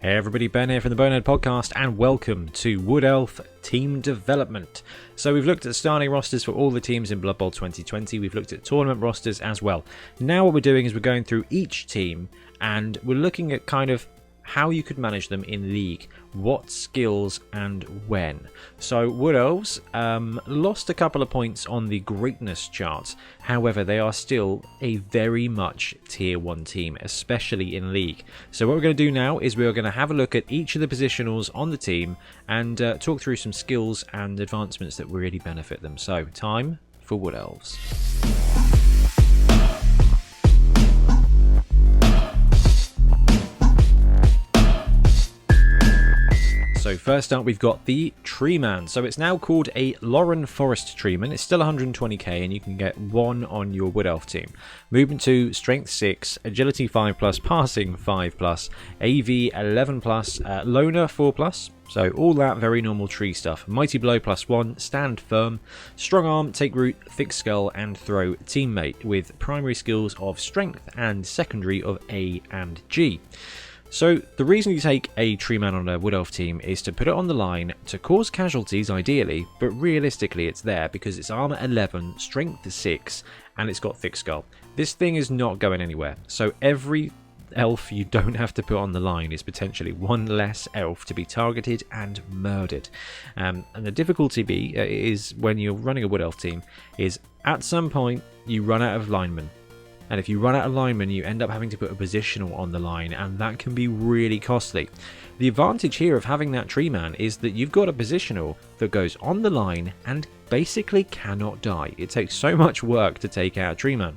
Hey everybody, Ben here from the Bonehead podcast, and welcome to Wood Elf Team Development. So we've looked at starting rosters for all the teams in Blood Bowl 2020, we've looked at tournament rosters as well. Now what we're doing is we're going through each team, and we're looking at kind of how you could manage them in League, what skills and when. So Wood Elves lost a couple of points on the greatness chart, however they are still a very much tier 1 team, especially in League. So what we're going to do now is we're going to have a look at each of the positionals on the team and talk through some skills and advancements that really benefit them. So time for Wood Elves. So first up we've got the Treeman. So it's now called a Lauren Forest Treeman. It's still 120k and you can get 1 on your Wood Elf team. Movement 2, Strength 6, Agility 5+, Passing 5+, AV 11+, Loner 4+. So all that very normal tree stuff. Mighty Blow +1, Stand Firm, Strong Arm, Take Root, Thick Skull and Throw Teammate with primary skills of Strength and secondary of A and G. So the reason you take a Treeman on a Wood Elf team is to put it on the line to cause casualties ideally, but realistically it's there because it's armor 11, strength 6 and it's got Thick Skull. This thing is not going anywhere, so every elf you don't have to put on the line is potentially one less elf to be targeted and murdered. And the difficulty is when you're running a Wood Elf team is at some point you run out of linemen. And if you run out of linemen, you end up having to put a positional on the line, and that can be really costly. The advantage here of having that Treeman is that you've got a positional that goes on the line and basically cannot die. It takes so much work to take out a Treeman.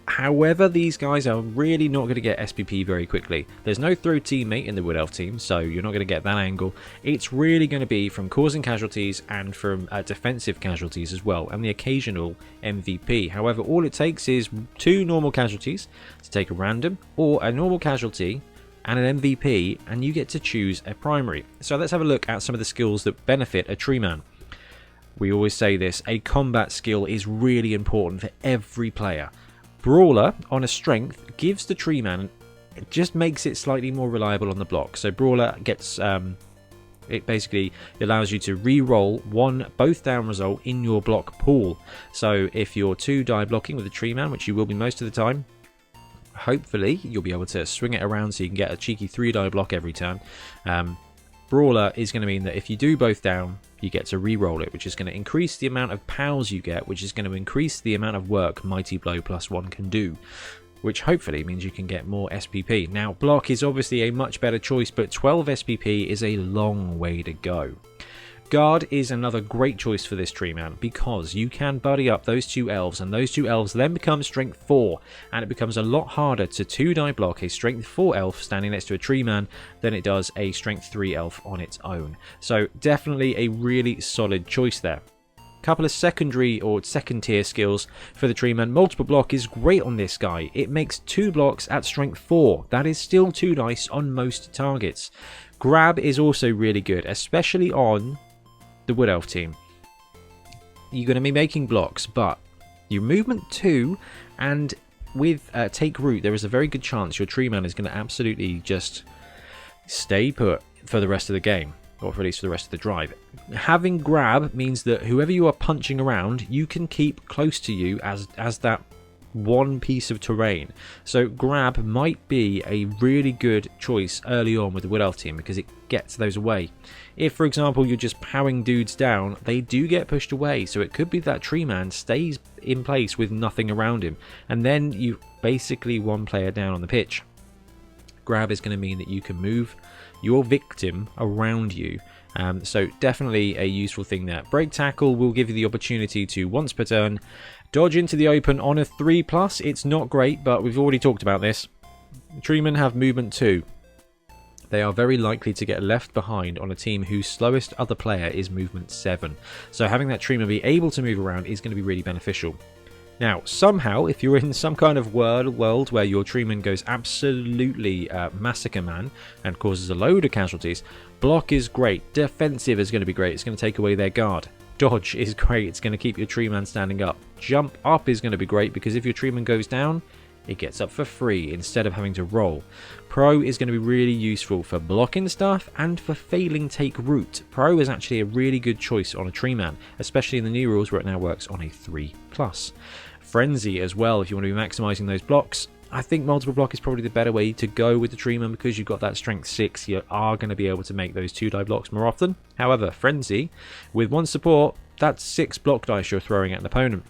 However, these guys are really not going to get SPP very quickly. There's no throw teammate in the Wood Elf team, so you're not going to get that angle. It's really going to be from causing casualties and from defensive casualties as well, and the occasional MVP. However, all it takes is 2 normal casualties to take a random, or a normal casualty and an MVP, and you get to choose a primary. So let's have a look at some of the skills that benefit a Treeman. We always say this, a combat skill is really important for every player. Brawler on a strength gives the Treeman, it just makes it slightly more reliable on the block. So Brawler gets, it basically allows you to re-roll 1 both down result in your block pool. So if you're 2 die blocking with a Treeman, which you will be most of the time, hopefully you'll be able to swing it around so you can get a cheeky 3 die block every turn. Brawler is going to mean that if you do both down, you get to re-roll it, which is going to increase the amount of pals you get, which is going to increase the amount of work Mighty Blow +1 can do, which hopefully means you can get more SPP. Now, block is obviously a much better choice, but 12 SPP is a long way to go. Guard is another great choice for this Treeman because you can buddy up those 2 elves, and those 2 elves then become Strength 4, and it becomes a lot harder to 2 die block a Strength 4 elf standing next to a Treeman than it does a Strength 3 elf on its own. So definitely a really solid choice there. Couple of secondary or second tier skills for the Treeman. Multiple block is great on this guy. It makes 2 blocks at Strength 4. That is still 2 dice on most targets. Grab is also really good, especially on the Wood Elf team. You're going to be making blocks, but your movement 2 and with Take Root, there is a very good chance your Treeman is going to absolutely just stay put for the rest of the game, or at least for the rest of the drive. Having Grab means that whoever you are punching around, you can keep close to you as that one piece of terrain. So Grab might be a really good choice early on with the Wood Elf team because it gets those away. If, for example, you're just powering dudes down, they do get pushed away, so it could be that Treeman stays in place with nothing around him, and then you basically 1 player down on the pitch. Grab is going to mean that you can move your victim around you, so definitely a useful thing there. Break Tackle will give you the opportunity to, once per turn, dodge into the open on a 3+. It's not great, but we've already talked about this. Treemen have movement 2. They are very likely to get left behind on a team whose slowest other player is movement 7. So having that Treeman be able to move around is going to be really beneficial. Now, somehow, if you're in some kind of world where your Treeman goes absolutely Massacre Man and causes a load of casualties, block is great. Defensive is going to be great. It's going to take away their guard. Dodge is great. It's going to keep your Treeman standing up. Jump up is going to be great because if your Treeman goes down, it gets up for free instead of having to roll. Pro is going to be really useful for blocking stuff and for failing take root. Pro is actually a really good choice on a tree man, especially in the new rules where it now works on a 3+. Frenzy as well, if you want to be maximising those blocks. I think multiple block is probably the better way to go with the tree man because you've got that strength 6. You are going to be able to make those 2 die blocks more often. However, Frenzy, with 1 support, that's 6 block dice you're throwing at an opponent.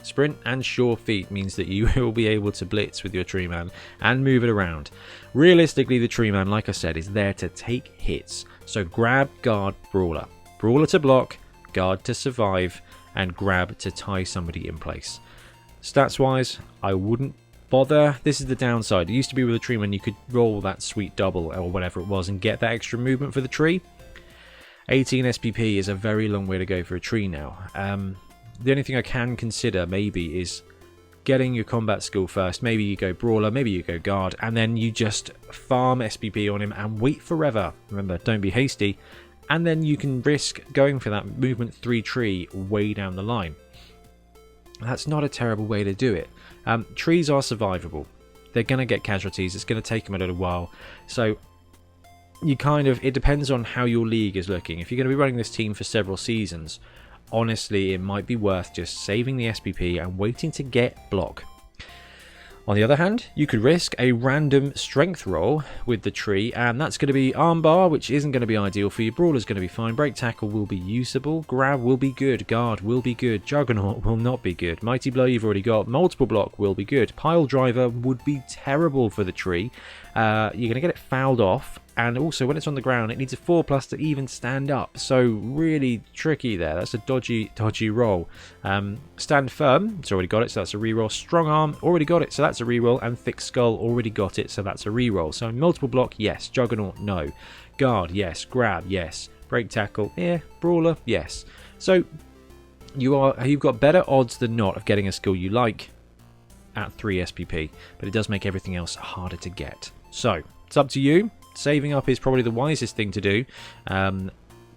Sprint and sure feet means that you will be able to blitz with your tree man and move it around. Realistically, the tree man, like I said, is there to take hits. So grab, guard, brawler. Brawler to block, guard to survive, and grab to tie somebody in place. Stats wise, I wouldn't bother. This is the downside. It used to be with a tree man you could roll that sweet double or whatever it was and get that extra movement for the tree. 18 SPP is a very long way to go for a tree now. The only thing I can consider maybe is getting your combat skill first. Maybe you go brawler, maybe you go guard, and then you just farm SPP on him and wait forever. Remember, don't be hasty. And then you can risk going for that movement 3 tree way down the line. That's not a terrible way to do it. Trees are survivable. They're going to get casualties. It's going to take them a little while. So you it depends on how your league is looking. If you're going to be running this team for several seasons, honestly, it might be worth just saving the SPP and waiting to get block. On the other hand, you could risk a random strength roll with the tree, and that's going to be armbar, which isn't going to be ideal for you. Brawler's going to be fine. Break tackle will be usable. Grab will be good. Guard will be good. Juggernaut will not be good. Mighty blow you've already got. Multiple block will be good. Pile driver would be terrible for the tree. You're going to get it fouled off, and also when it's on the ground it needs a 4+ to even stand up, so really tricky there. That's a dodgy roll. Stand firm, it's already got it, so that's a reroll. Strong arm, already got it, so that's a reroll. And thick skull, already got it, so that's a reroll. So multiple block, yes. Juggernaut, no. Guard, yes. Grab, yes. Break tackle, yeah. Brawler, yes. So you've got better odds than not of getting a skill you like at 3 SPP, but it does make everything else harder to get. So it's up to you. Saving up is probably the wisest thing to do,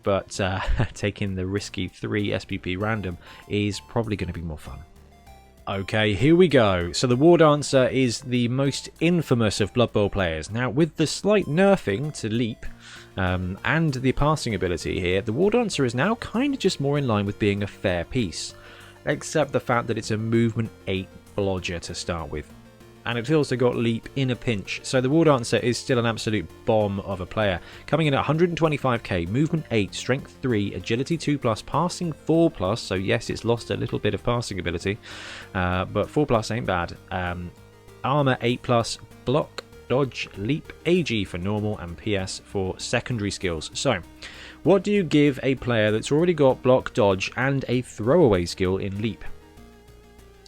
but taking the risky 3 SPP random is probably going to be more fun. Okay, here we go. So the Wardancer is the most infamous of Blood Bowl players. Now, with the slight nerfing to leap and the passing ability here, the Wardancer is now kind of just more in line with being a fair piece, except the fact that it's a movement 8 blodger to start with. And it's also got leap in a pinch, so the Wardancer is still an absolute bomb of a player. Coming in at 125k, movement 8, strength 3, agility 2+, passing 4+, so yes, it's lost a little bit of passing ability, but 4+ ain't bad. Armor 8+, block, dodge, leap, AG for normal, and PS for secondary skills. So, what do you give a player that's already got block, dodge, and a throwaway skill in leap?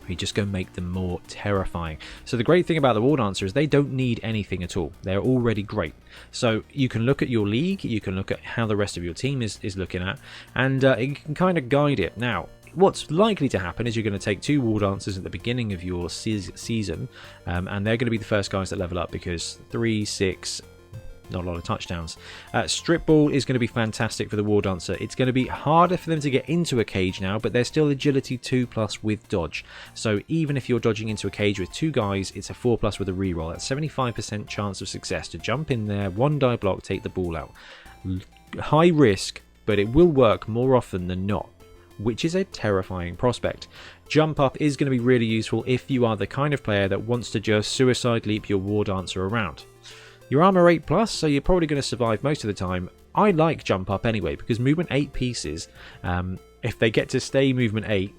You just go make them more terrifying. So the great thing about the Wardancer is they don't need anything at all. They're already great. So you can look at your league, you can look at how the rest of your team is looking at, and you can kind of guide it. Now, what's likely to happen is you're going to take 2 Wardancers at the beginning of your season, and they're going to be the first guys that level up because 3, 6... not a lot of touchdowns. Strip ball is going to be fantastic for the Wardancer. It's going to be harder for them to get into a cage now, but they're still agility 2+ with dodge. So even if you're dodging into a cage with 2 guys, it's a 4+ with a reroll. That's 75% chance of success to jump in there, 1 die block, take the ball out. High risk, but it will work more often than not, which is a terrifying prospect. Jump up is going to be really useful if you are the kind of player that wants to just suicide leap your Wardancer around. Your armor 8+, so you're probably going to survive most of the time. I like jump up anyway, because movement 8 pieces, if they get to stay movement 8,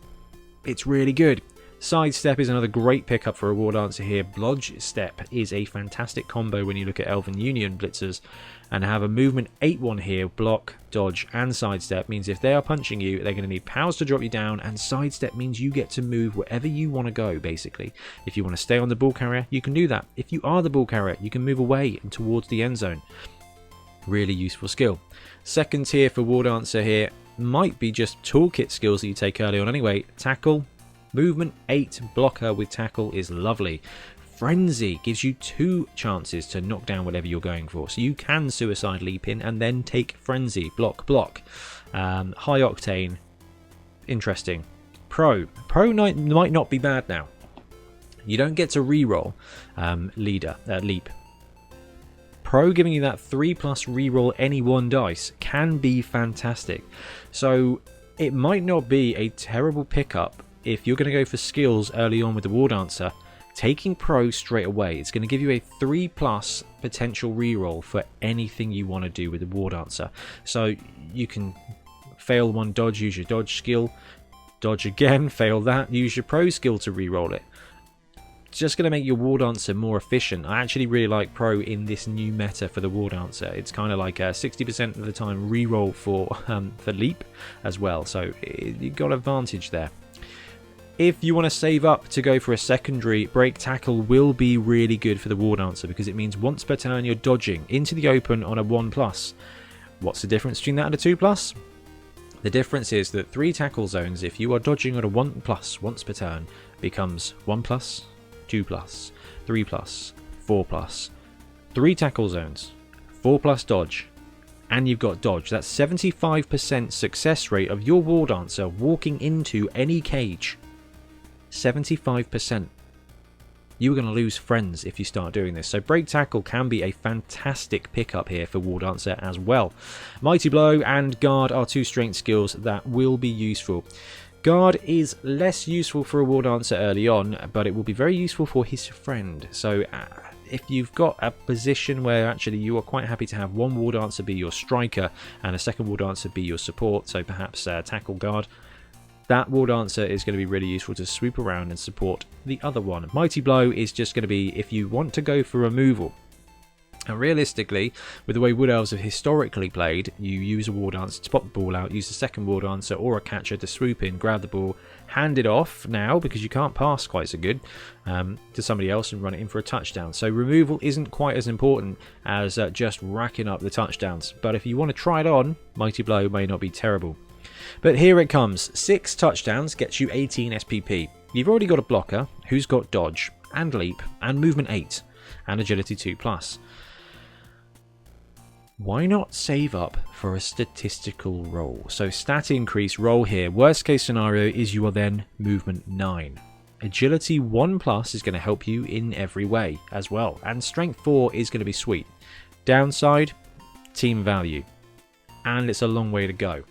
it's really good. Sidestep is another great pickup for a Wardancer here. Blodge Step is a fantastic combo when you look at Elven Union Blitzers, and have a movement 8 one here. Block, dodge, and sidestep means if they are punching you, they're going to need powers to drop you down, and sidestep means you get to move wherever you want to go, basically. If you want to stay on the ball carrier, you can do that. If you are the ball carrier, you can move away and towards the end zone. Really useful skill. Second tier for Wardancer here might be just toolkit skills that you take early on anyway. Tackle. Movement 8 blocker with tackle is lovely. Frenzy gives you 2 chances to knock down whatever you're going for. So you can suicide leap in and then take Frenzy. Block. High octane. Interesting. Pro might not be bad now. You don't get to reroll leap. Pro giving you that 3+ reroll any one dice can be fantastic. So it might not be a terrible pickup if you're going to go for skills early on with the Wardancer. Taking Pro straight away, it's going to give you a 3+ potential reroll for anything you want to do with the Wardancer. So you can fail one dodge, use your dodge skill, dodge again, fail that, use your Pro skill to reroll it. It's just going to make your Wardancer more efficient. I actually really like Pro in this new meta for the Wardancer. It's kind of like a 60% of the time reroll for leap as well, so you've got advantage there. If you want to save up to go for a secondary, Break Tackle will be really good for the Wardancer because it means once per turn you're dodging into the open on a 1+. What's the difference between that and a 2+? The difference is that 3 tackle zones, if you are dodging on a 1+ once per turn, becomes 1+, 2+, 3+, 4+. 3 tackle zones, 4+ dodge, and you've got dodge. That's 75% success rate of your Wardancer walking into any cage. 75%. You are going to lose friends if you start doing this. So Break Tackle can be a fantastic pickup here for Wardancer as well. Mighty Blow and Guard are 2 strength skills that will be useful. Guard is less useful for a Wardancer early on, but it will be very useful for his friend. So if you've got a position where actually you are quite happy to have one Wardancer be your striker and a second Wardancer be your support, so perhaps Tackle Guard, that Wardancer is going to be really useful to swoop around and support the other one. Mighty Blow is just going to be if you want to go for removal. And realistically, with the way Wood Elves have historically played, you use a Wardancer to pop the ball out, use a second Wardancer or a catcher to swoop in, grab the ball, hand it off now because you can't pass quite so good to somebody else and run it in for a touchdown. So removal isn't quite as important as just racking up the touchdowns. But if you want to try it on, Mighty Blow may not be terrible. But here it comes. 6 touchdowns gets you 18 SPP. You've already got a blocker who's got dodge and leap and movement 8 and agility 2+. Why not save up for a statistical roll? So stat increase roll here. Worst case scenario is you are then movement 9. Agility 1+ is going to help you in every way as well. And strength 4 is going to be sweet. Downside, team value. And it's a long way to go.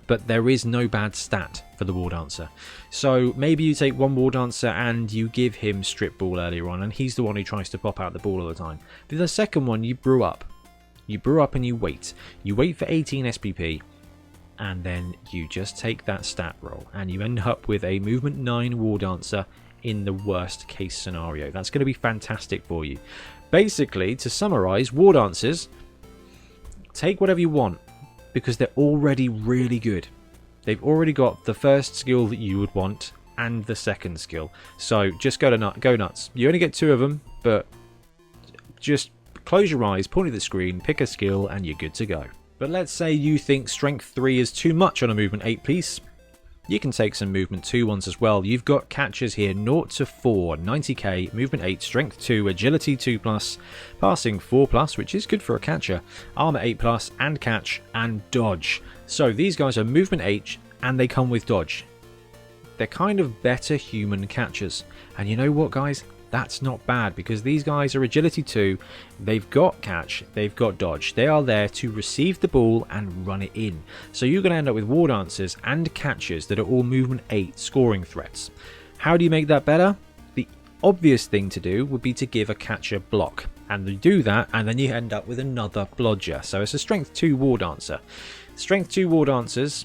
But there is no bad stat for the Wardancer. So maybe you take one Wardancer and you give him strip ball earlier on, and he's the one who tries to pop out the ball all the time. But the second one, you brew up. You brew up and you wait. You wait for 18 SPP, and then you just take that stat roll, and you end up with a movement 9 Wardancer in the worst case scenario. That's going to be fantastic for you. Basically, to summarise, Wardancers, take whatever you want, because they're already really good. They've already got the first skill that you would want and the second skill. So just go nuts. You only get 2 of them, but just close your eyes, point at the screen, pick a skill, and you're good to go. But let's say you think strength 3 is too much on a movement 8 piece. You can take some movement 2 ones as well. You've got catches here 0 to 4, 90k, movement 8, strength 2, agility 2+, passing 4+, which is good for a catcher, armor 8+, and catch, and dodge. So these guys are movement 8, and they come with dodge. They're kind of better human catchers. And you know what, guys? That's not bad, because these guys are agility 2, they've got catch, they've got dodge. They are there to receive the ball and run it in. So you're going to end up with Wardancers and catchers that are all movement 8 scoring threats. How do you make that better? The obvious thing to do would be to give a catcher block. And you do that, and then you end up with another blodger. So it's a strength 2 Wardancer. Strength 2 Wardancers,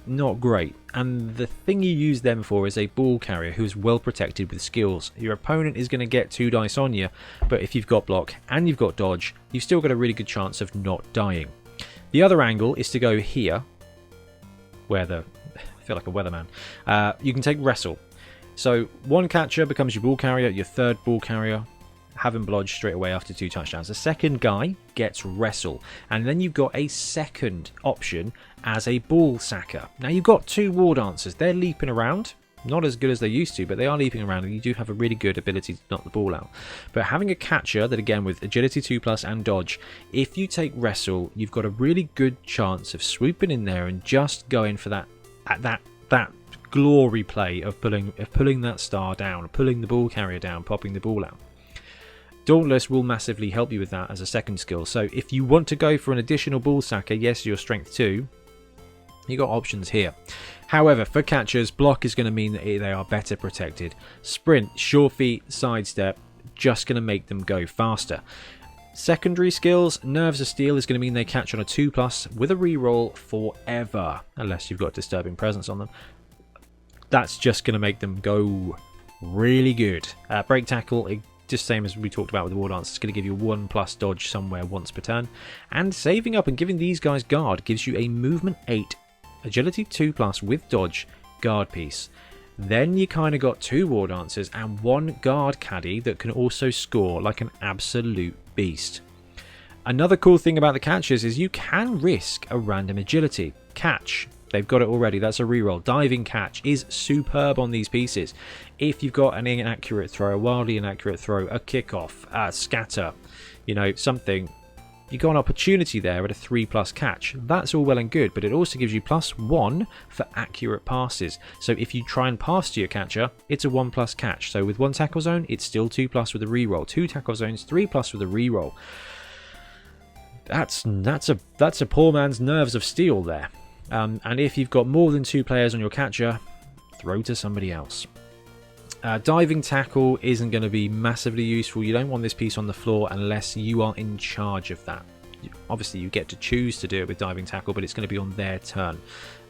not great. And the thing you use them for is a ball carrier who is well protected with skills. Your opponent is going to get 2 dice on you, but if you've got block and you've got dodge, you've still got a really good chance of not dying. The other angle is to go here, where I feel like a weatherman. You can take wrestle. So one catcher becomes your ball carrier, your third ball carrier, have him blodge straight away after 2 touchdowns. The second guy gets wrestle, and then you've got a second option as a ball sacker. Now you've got 2 Wardancers. They're leaping around, not as good as they used to, but they are leaping around, and you do have a really good ability to knock the ball out. But having a catcher that, again, with agility 2+ and dodge, if you take wrestle, you've got a really good chance of swooping in there and just going for that glory play of pulling that star down, pulling the ball carrier down, popping the ball out. Dauntless will massively help you with that as a second skill. So if you want to go for an additional ball sacker, yes, your strength 2, you got options here. However, for catchers, block is going to mean that they are better protected. Sprint, sure feet, sidestep, just going to make them go faster. Secondary skills, Nerves of Steel is going to mean they catch on a 2+ with a reroll forever, unless you've got Disturbing Presence on them. That's just going to make them go really good. Break Tackle, just same as we talked about with the Wardancer, it's going to give you 1+ dodge somewhere once per turn. And saving up and giving these guys guard gives you a movement 8, agility 2+ with dodge guard piece. Then you kind of got 2 Wardancers and 1 guard caddy that can also score like an absolute beast. Another cool thing about the catchers is you can risk a random agility. Catch, they've got it already, that's a reroll. Diving catch is superb on these pieces. If you've got an inaccurate throw, a wildly inaccurate throw, a kickoff, a scatter, something, you got an opportunity there at a 3+ catch. That's all well and good, but it also gives you +1 for accurate passes. So if you try and pass to your catcher, it's a 1+ catch. So with 1 tackle zone, it's still 2+ with a reroll. 2 tackle zones, 3+ with a reroll. That's a poor man's Nerves of Steel there. And if you've got more than 2 players on your catcher, throw to somebody else. Diving tackle isn't going to be massively useful. You don't want this piece on the floor unless you are in charge of that. Obviously, you get to choose to do it with diving tackle, but it's going to be on their turn.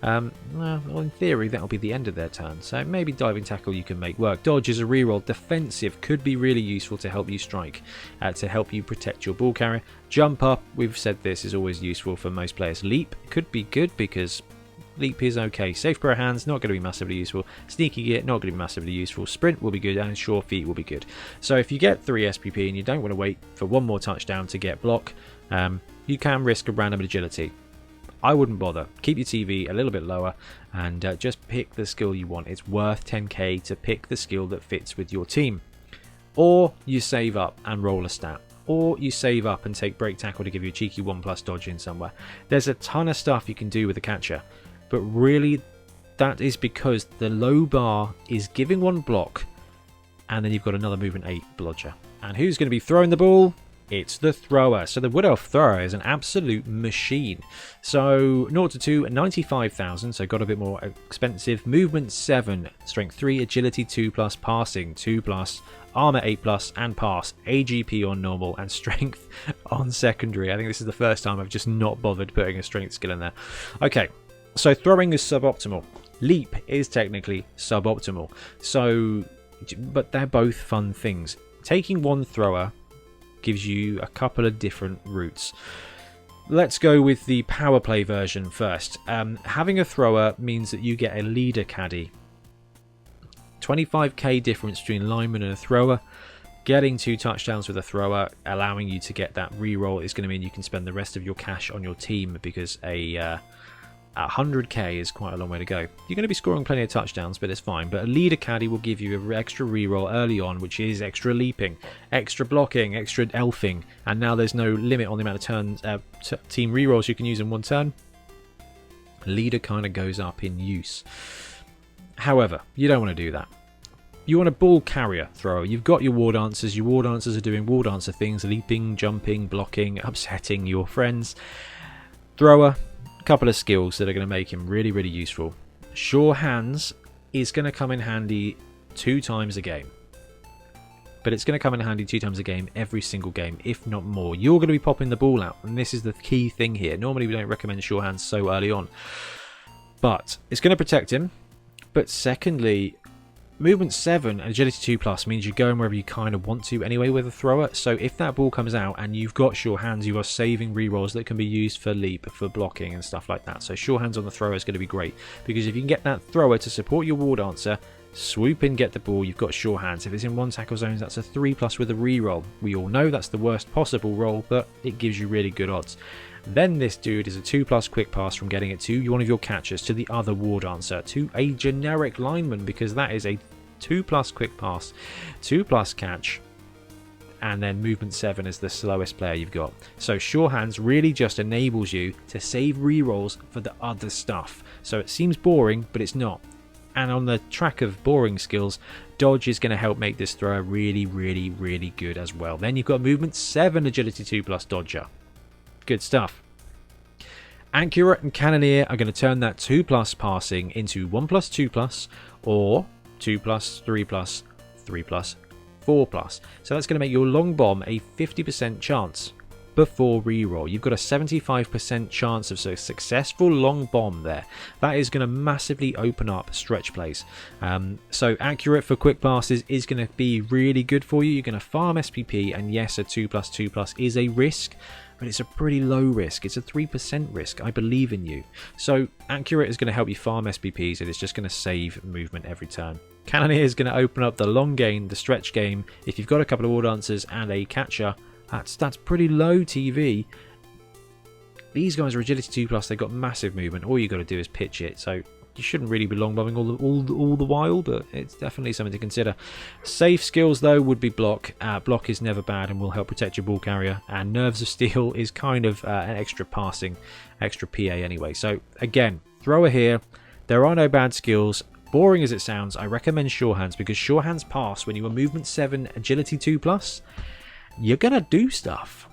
Well, in theory, that'll be the end of their turn. So maybe diving tackle you can make work. Dodge is a reroll. Defensive could be really useful to help you strike, to help you protect your ball carrier. Jump up, we've said this is always useful for most players. Leap could be good because Leap is okay. Safe pair of hands, not going to be massively useful. Sneaky Git, not going to be massively useful. Sprint will be good, and Sure Feet will be good. So if you get 3 SPP and you don't want to wait for 1 more touchdown to get block, you can risk a random agility. I wouldn't bother. Keep your TV a little bit lower and just pick the skill you want. It's worth 10k to pick the skill that fits with your team. Or you save up and roll a stat. Or you save up and take Break Tackle to give you a cheeky 1+ dodge in somewhere. There's a ton of stuff you can do with the catcher. But really, that is because the low bar is giving 1 block, and then you've got another movement 8 blodger. And who's going to be throwing the ball? It's the thrower. So the Wood Elf thrower is an absolute machine. So 0 to 2, 95,000, so got a bit more expensive. Movement 7, strength 3, agility 2+, passing 2+, armor 8+, and pass. AGP on normal and strength on secondary. I think this is the first time I've just not bothered putting a strength skill in there. Okay. So throwing is suboptimal. Leap is technically suboptimal. So, but they're both fun things. Taking 1 thrower gives you a couple of different routes. Let's go with the power play version first. Having a thrower means that you get a leader caddy. 25k difference between lineman and a thrower. Getting 2 touchdowns with a thrower, allowing you to get that reroll, is going to mean you can spend the rest of your cash on your team, because a 100k is quite a long way to go. You're going to be scoring plenty of touchdowns, but it's fine. But a leader caddy will give you an extra reroll early on, which is extra leaping, extra blocking, extra elfing, and now there's no limit on the amount of turns, team rerolls you can use in 1 turn. Leader kind of goes up in use. However, you don't want to do that. You want a ball carrier thrower. You've got your Wardancers. Your Wardancers are doing Wardancer things, leaping, jumping, blocking, upsetting your friends. Thrower. Couple of skills that are going to make him really, really useful. Sure Hands is going to come in handy 2 times a game. But it's going to come in handy 2 times a game every single game, if not more. You're going to be popping the ball out, and this is the key thing here. Normally we don't recommend Sure Hands so early on. But it's going to protect him. But secondly, movement 7 and agility 2+ means you're going wherever you kind of want to anyway with a thrower. So if that ball comes out and you've got Sure Hands, you are saving rerolls that can be used for leap, for blocking and stuff like that. So Sure Hands on the thrower is going to be great, because if you can get that thrower to support your Wardancer, swoop in, get the ball, you've got Sure Hands. If it's in 1 tackle zones, that's a 3+ with a reroll. We all know that's the worst possible roll, but it gives you really good odds. Then this dude is a 2+ quick pass from getting it to one of your catchers, to the other Wardancer, to a generic lineman, because that is a 2+ quick pass, 2+ catch, and then movement 7 is the slowest player you've got. So Sure Hands really just enables you to save rerolls for the other stuff. So it seems boring, but it's not. And on the track of boring skills, dodge is going to help make this thrower really, really, really good as well. Then you've got movement 7, agility 2 plus dodger. Good stuff. Accurate and Cannoneer are going to turn that 2 plus passing into 1 plus 2 plus, or 2 plus 3 plus 3 plus 4 plus. So that's going to make your long bomb a 50% chance before reroll. You've got a 75% chance of a successful long bomb there. That is going to massively open up stretch plays. So accurate for quick passes is going to be really good for you. You're going to farm SPP, and yes, a 2 plus 2 plus is a risk, but it's a pretty low risk. It's a 3% risk. I believe in you. So accurate is going to help you farm SPPs, and it's just going to save movement every turn. Cannoneer is going to open up the long game, the stretch game. If you've got a couple of Wardancers and a catcher, that's pretty low TV. These guys are agility 2 plus. They've got massive movement. All you got to do is pitch it. So you shouldn't really be long bombing all the while, but it's definitely something to consider. Safe skills though would be block. Block is never bad and will help protect your ball carrier. And Nerves of Steel is kind of an extra passing, extra PA anyway. So again, thrower here. There are no bad skills. Boring as it sounds, I recommend Sure Hands, because Sure Hands pass when you are movement 7, agility 2 plus. You're gonna do stuff.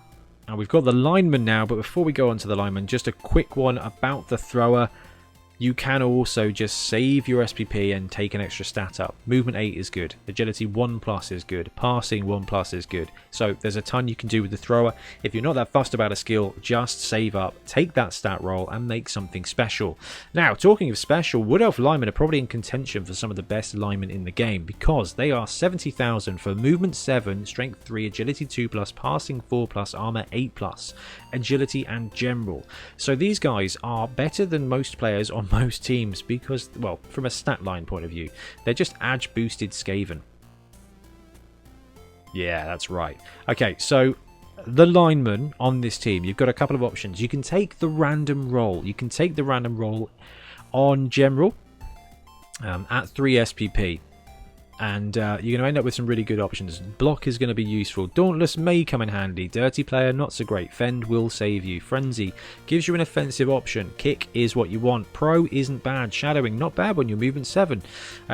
And we've got the lineman now, but before we go on to the lineman, just a quick one about the thrower. You can also just save your SPP and take an extra stat up. Movement 8 is good. Agility 1 plus is good. Passing 1 plus is good. So there's a ton you can do with the thrower. If you're not that fussed about a skill, just save up, take that stat roll, and make something special. Now, talking of special, Wood Elf linemen are probably in contention for some of the best linemen in the game, because they are 70,000 for movement 7, strength 3, agility 2 plus, passing 4 plus, armor 8 plus, agility and general. So these guys are better than most players on most teams because, well, from a stat line point of view, they're just edge boosted Skaven. Yeah, that's right. Okay, so the lineman on this team, you've got a couple of options. You can take the random roll. You can take the random roll on general at 3 SPP. And you're going to end up with some really good options. Block is going to be useful. Dauntless may come in handy. Dirty player, not so great. Fend will save you. Frenzy gives you an offensive option. Kick is what you want. Pro isn't bad. Shadowing, not bad when you're movement 7.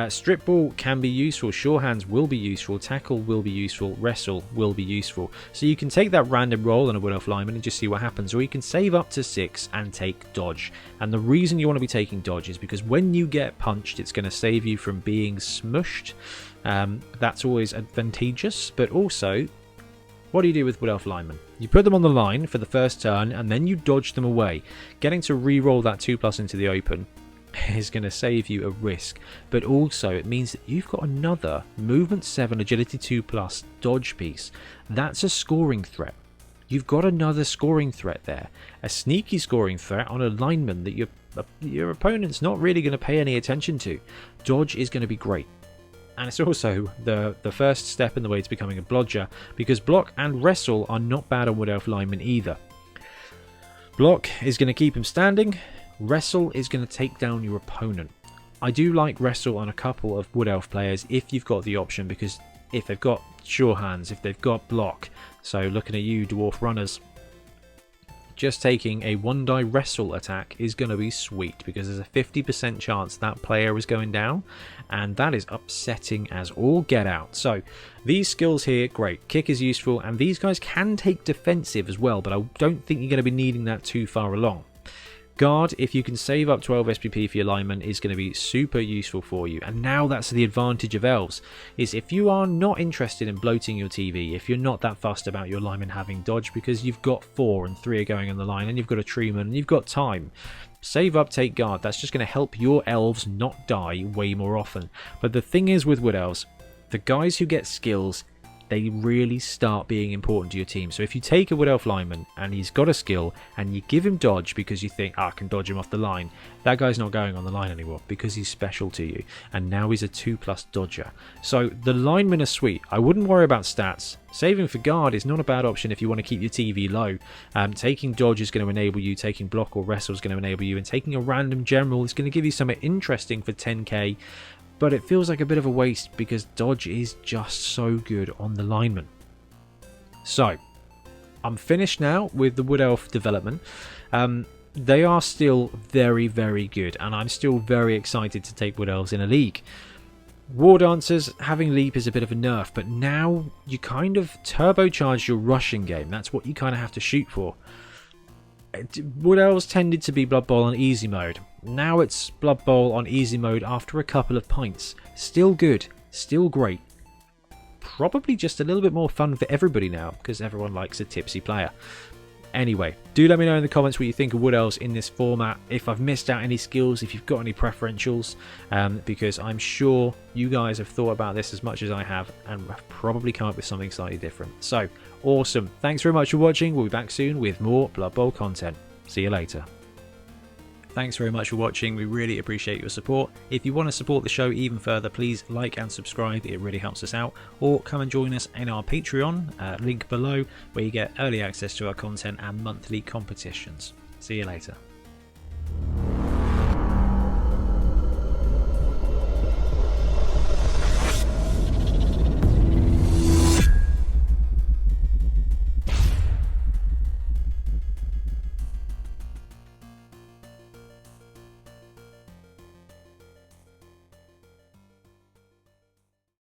Strip ball can be useful. Sure hands will be useful. Tackle will be useful. Wrestle will be useful. So you can take that random roll on a Wood Elf lineman and just see what happens. Or you can save up to 6 and take dodge. And the reason you want to be taking dodge is because when you get punched, it's going to save you from being smushed. That's always advantageous, but also, what do you do with Wood Elf linemen? You put them on the line for the first turn and then you dodge them away. Getting to re-roll that 2 plus into the open is going to save you a risk, but also it means that you've got another movement 7 agility 2 plus dodge piece. That's a scoring threat. You've got another scoring threat there, a sneaky scoring threat on a lineman that your opponent's not really going to pay any attention to. Dodge is going to be great. And it's also the first step in the way to becoming a blodger, because block and wrestle are not bad on Wood Elf linemen either. Block is going to keep him standing. Wrestle is going to take down your opponent. I do like wrestle on a couple of Wood Elf players if you've got the option, because if they've got sure hands, if they've got block. So looking at you, dwarf runners. Just taking a 1-die wrestle attack is going to be sweet, because there's a 50% chance that player is going down, and that is upsetting as all get out. So these skills here, great. Kick is useful, and these guys can take defensive as well, but I don't think you're going to be needing that too far along. Guard, if you can save up 12 SPP for your lineman, is going to be super useful for you. And now that's the advantage of elves, is if you are not interested in bloating your TV, if you're not that fussed about your lineman having dodge because you've got 4 and 3 are going on the line and you've got a treeman and you've got time, save up, take guard. That's just going to help your elves not die way more often. But the thing is with Wood Elves, the guys who get skills, they really start being important to your team. So if you take a Wood Elf lineman and he's got a skill and you give him dodge because you think, I can dodge him off the line, that guy's not going on the line anymore because he's special to you. And now he's a 2+ dodger. So the linemen are sweet. I wouldn't worry about stats. Saving for guard is not a bad option if you want to keep your TV low. Taking dodge is going to enable you, taking block or wrestle is going to enable you, and taking a random general is going to give you something interesting for 10k. But it feels like a bit of a waste because dodge is just so good on the lineman. So, I'm finished now with the Wood Elf development. they are still very, very good, and I'm still very excited to take Wood Elves in a league. Wardancers, having leap is a bit of a nerf, but now you kind of turbocharge your rushing game. That's what you kind of have to shoot for. Wood Elves tended to be Blood Bowl on easy mode. Now it's Blood Bowl on easy mode after a couple of pints. Still good, still great. Probably just a little bit more fun for everybody now, because everyone likes a tipsy player. Anyway, do let me know in the comments what you think of Wood Elves in this format, if I've missed out any skills, if you've got any preferentials, because I'm sure you guys have thought about this as much as I have, and have probably come up with something slightly different. So, awesome. Thanks very much for watching. We'll be back soon with more Blood Bowl content. See you later. Thanks very much for watching. We really appreciate your support. If you want to support the show even further, please like and subscribe. It really helps us out. Or come and join us in our Patreon, link below, where you get early access to our content and monthly competitions. See you later.